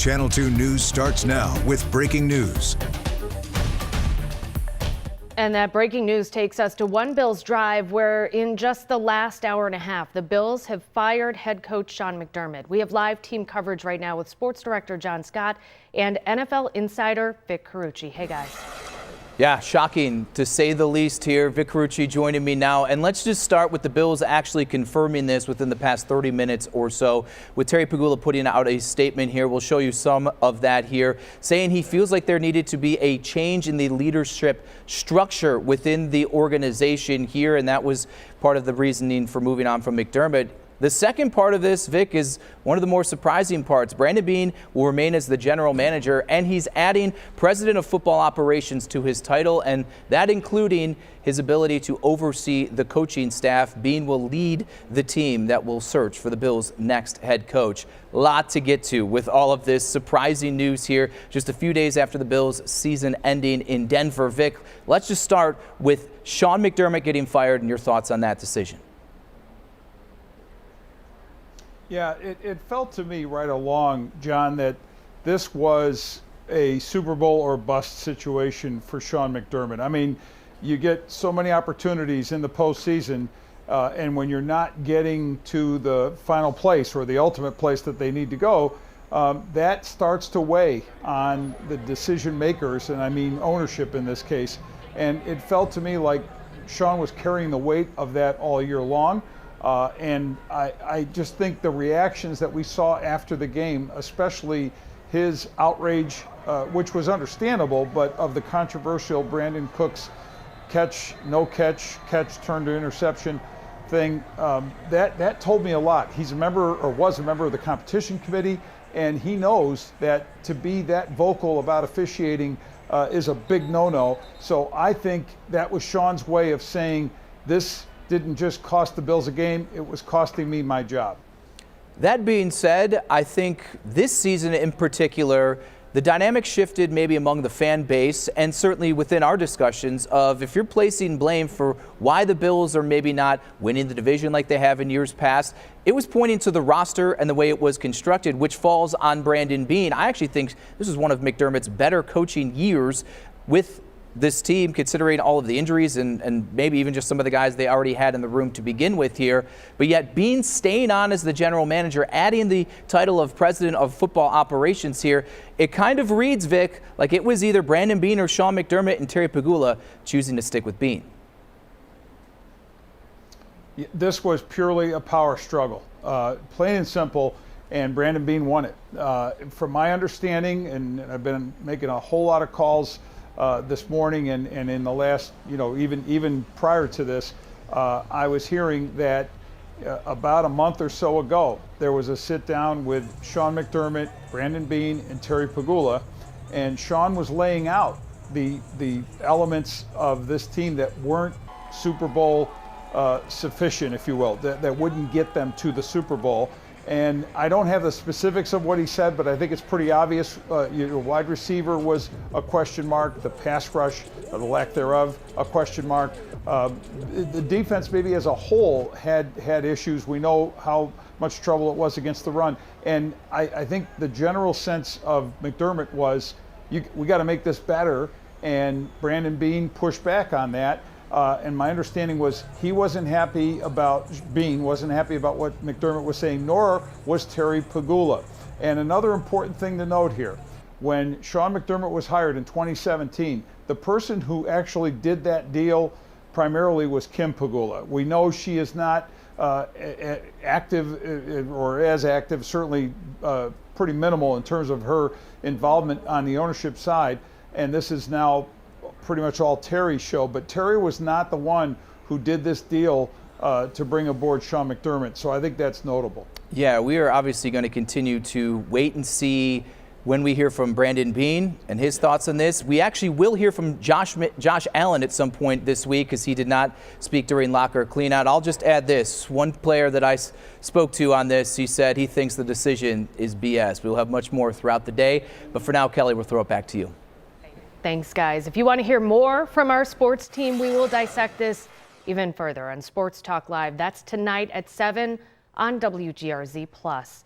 Channel 2 News starts now with breaking news. And that breaking news takes us to one Bills drive where in just the last hour and a half, the Bills have fired head coach Sean McDermott. We have live team coverage right now with sports director John Scott and NFL insider Vic Carucci. Hey, guys. Yeah, shocking to say the least here. Vic Carucci joining me now. And let's just start with the Bills actually confirming this within the past 30 minutes or so, with Terry Pegula putting out a statement here. We'll show you some of that here, saying he feels like there needed to be a change in the leadership structure within the organization here, and that was part of the reasoning for moving on from McDermott. The second part of this, Vic, is one of the more surprising parts. Brandon Beane will remain as the general manager, and he's adding president of football operations to his title, and that including his ability to oversee the coaching staff. Beane will lead the team that will search for the Bills' next head coach. Lot to get to with all of this surprising news here, just a few days after the Bills' season ending in Denver. Vic, let's just start with Sean McDermott getting fired and your thoughts on that decision. Yeah, it felt to me right along, John, that this was a Super Bowl or bust situation for Sean McDermott. I mean, you get so many opportunities in the postseason, and when you're not getting to the final place or the ultimate place that they need to go, that starts to weigh on the decision makers, and I mean ownership in this case. And it felt to me like Sean was carrying the weight of that all year long. And I just think the reactions that we saw after the game, especially his outrage, which was understandable, but of the controversial Brandon Cooks catch, no catch, catch turned to interception thing, that told me a lot. He's a member, or was a member of the competition committee, and he knows that to be that vocal about officiating is a big no-no. So I think that was Sean's way of saying this didn't just cost the Bills a game, it was costing me my job. That being said, I think this season in particular, the dynamic shifted maybe among the fan base and certainly within our discussions of if you're placing blame for why the Bills are maybe not winning the division like they have in years past, it was pointing to the roster and the way it was constructed, which falls on Brandon Beane. I actually think this is one of McDermott's better coaching years with this team, considering all of the injuries and maybe even just some of the guys they already had in the room to begin with here. But yet Beane staying on as the general manager, adding the title of president of football operations here, it kind of reads, Vic, like it was either Brandon Beane or Sean McDermott and Terry Pegula choosing to stick with Beane. This was purely a power struggle, plain and simple, and Brandon Beane won it. From my understanding, and I've been making a whole lot of calls this morning and in the last, even prior to this, I was hearing that about a month or so ago, there was a sit down with Sean McDermott, Brandon Beane, and Terry Pegula, and Sean was laying out the elements of this team that weren't Super Bowl sufficient, if you will, that wouldn't get them to the Super Bowl. And I don't have the specifics of what he said, but I think it's pretty obvious. Your wide receiver was a question mark, the pass rush, or the lack thereof, a question mark. The defense maybe as a whole had issues. We know how much trouble it was against the run. And I think the general sense of McDermott was, we got to make this better, and Brandon Beane pushed back on that. And my understanding was Beane wasn't happy about what McDermott was saying, nor was Terry Pegula. And another important thing to note here, when Sean McDermott was hired in 2017, the person who actually did that deal primarily was Kim Pegula. We know she is not active or as active, certainly pretty minimal in terms of her involvement on the ownership side. And this is now pretty much all Terry's show, but Terry was not the one who did this deal to bring aboard Sean McDermott, so I think that's notable. Yeah, we are obviously going to continue to wait and see when we hear from Brandon Beane and his thoughts on this. We actually will hear from Josh Allen at some point this week because he did not speak during locker cleanout. I'll just add this. One player that I spoke to on this, he said he thinks the decision is BS. We'll have much more throughout the day, but for now, Kelly, we'll throw it back to you. Thanks, guys. If you want to hear more from our sports team, we will dissect this even further on Sports Talk Live. That's tonight at 7 on WGRZ+.